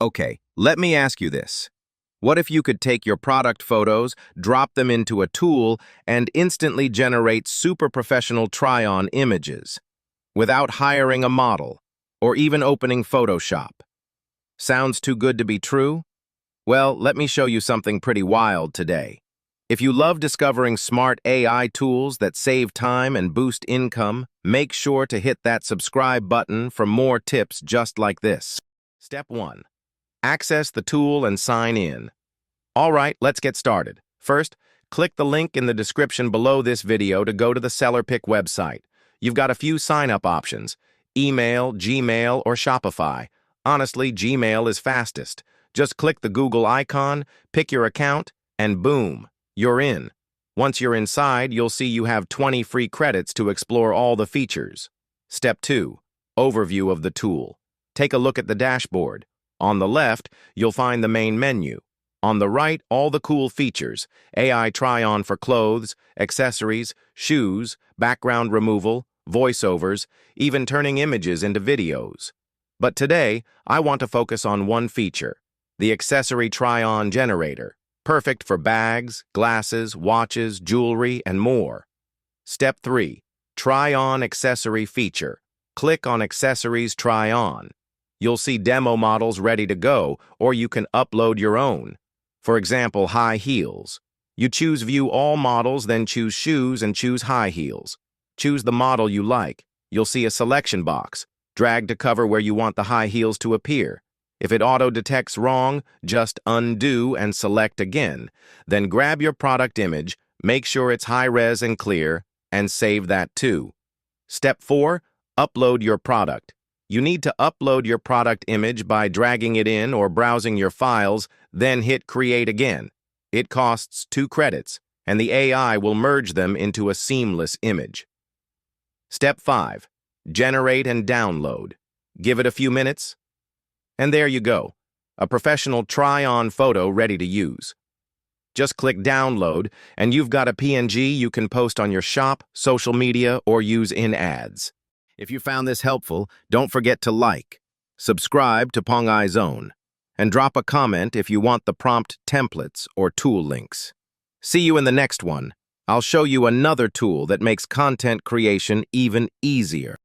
Okay, let me ask you this. What if you could take your product photos, drop them into a tool, and instantly generate super professional try-on images without hiring a model or even opening Photoshop? Sounds too good to be true? Well, let me show you something pretty wild today. If you love discovering smart AI tools that save time and boost income, make sure to hit that subscribe button for more tips just like this. Step 1. Access the tool and sign in. All right, let's get started. First, click the link in the description below this video to go to the SellerPic website. You've got a few sign-up options: email, Gmail, or Shopify. Honestly, Gmail is fastest. Just click the Google icon, pick your account, and boom, you're in. Once you're inside, you'll see you have 20 free credits to explore all the features. Step 2. Overview of the tool. Take a look at the dashboard. On the left, you'll find the main menu. On the right, all the cool features: AI try-on for clothes, accessories, shoes, background removal, voiceovers, even turning images into videos. But today, I want to focus on one feature: the accessory try-on generator, perfect for bags, glasses, watches, jewelry, and more. Step 3. Try-on accessory feature. Click on Accessories Try-on. You'll see demo models ready to go, or you can upload your own. For example, high heels. You choose View All Models, then choose Shoes and choose High Heels. Choose the model you like. You'll see a selection box. Drag to cover where you want the high heels to appear. If it auto-detects wrong, just undo and select again. Then grab your product image, make sure it's high-res and clear, and save that too. Step 4. Upload your product. You need to upload your product image by dragging it in or browsing your files, then hit Create again. It costs 2 credits, and the AI will merge them into a seamless image. Step 5. Generate and download. Give it a few minutes, and there you go, a professional try-on photo ready to use. Just click Download, and you've got a PNG you can post on your shop, social media, or use in ads. If you found this helpful, don't forget to like, subscribe to Pong Zone, and drop a comment if you want the prompt templates or tool links. See you in the next one. I'll show you another tool that makes content creation even easier.